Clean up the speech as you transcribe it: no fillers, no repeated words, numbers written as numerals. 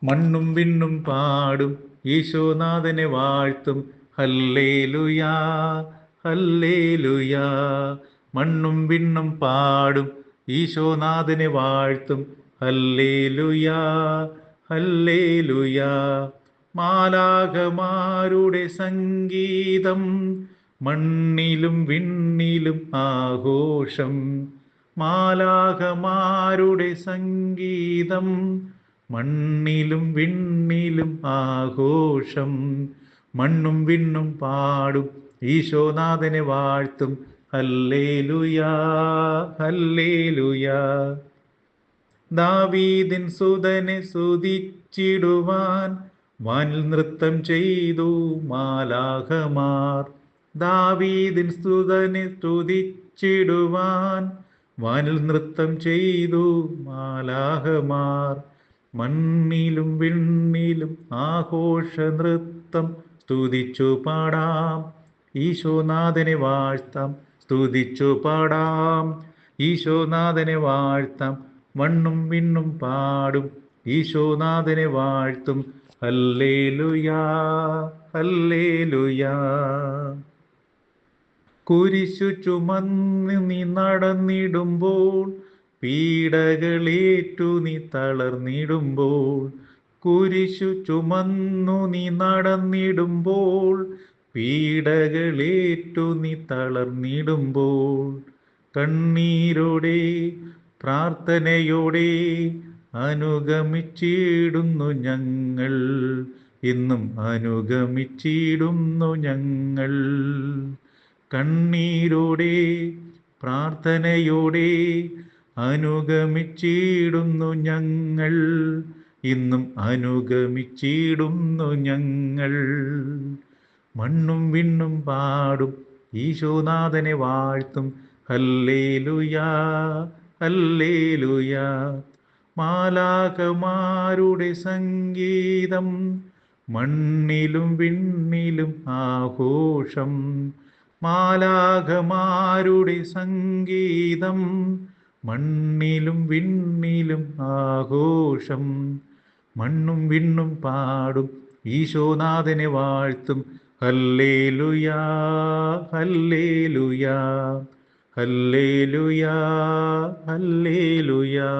മണ്ണും വിണ്ണും പാടും ഈശോനാഥനെ വാഴ്ത്തും. ഹല്ലേലൂയാ ഹല്ലേലൂയാ. മണ്ണും വിണ്ണും പാടും ഈശോനാഥനെ വാഴ്ത്തും. ഹല്ലേലൂയാ ഹല്ലേലൂയാ. മാലാഖമാരുടെ സംഗീതം, മണ്ണിലും വിണ്ണിലും ആഘോഷം. മാലാഖമാരുടെ സംഗീതം, മണ്ണിലും വിണ്ണിലും ആഘോഷം. മണ്ണും വിണ്ണും പാടും ഈശോനാഥനെ വാഴ്ത്തും. ഹല്ലേലൂയാ ഹല്ലേലൂയാ. ദാവീദിൻ സുതനെ സ്തുതിച്ചിടുവാൻ വാനിൽ നൃത്തം ചെയ്തു മാലാഖമാർ. ദാവീദിൻ സുതനെ സ്തുതിച്ചിടുവാൻ വാനിൽ നൃത്തം ചെയ്തു മാലാഖമാർ. മണ്ണിലും വിണ്ണിലും ആഘോഷ നൃത്തം, സ്തുതിച്ചു പാടാം ഈശോനാഥനെ വാഴ്ത്താം. സ്തുതിച്ചു പാടാം ഈശോനാഥനെ വാഴ്ത്താം. മണ്ണും വിണ്ണും പാടും ഈശോനാഥനെ വാഴ്ത്തും. ഹല്ലേലൂയാ ഹല്ലേലൂയാ. കുരിശു ചുമന്ന് നീ നടന്നിടുമ്പോൾ, പീഡകളേറ്റു നീ തളർന്നിടുമ്പോൾ. കുരിശു ചുമന്നു നീ നടന്നിടുമ്പോൾ, പീഡകളേറ്റു നീ തളർന്നിടുമ്പോൾ. കണ്ണീരോടെ പ്രാർത്ഥനയോടെ അനുഗമിച്ചിടുന്നു ഞങ്ങൾ, ഇന്നും അനുഗമിച്ചിടുന്നു ഞങ്ങൾ. കണ്ണീരോടെ പ്രാർത്ഥനയോടെ അനുഗമിച്ചിടുന്നു ഞങ്ങൾ, ഇന്നും അനുഗമിച്ചിടുന്നു ഞങ്ങൾ. മണ്ണും വിണ്ണും പാടും ഈശോനാഥനെ വാഴ്ത്തും. ഹല്ലേലൂയാ ഹല്ലേലൂയാ. മാലാഖമാരുടെ സംഗീതം, മണ്ണിലും വിണ്ണിലും ആഘോഷം. മാലാഖമാരുടെ സംഗീതം, മണ്ണിലും വിണ്ണിലും ആഘോഷം. മണ്ണും വിണ്ണും പാടും ഈശോനാഥനെ വാഴ്ത്തും. ഹല്ലേലൂയാ ഹല്ലേലൂയാ ഹല്ലേലൂയാ ഹല്ലേലൂയാ.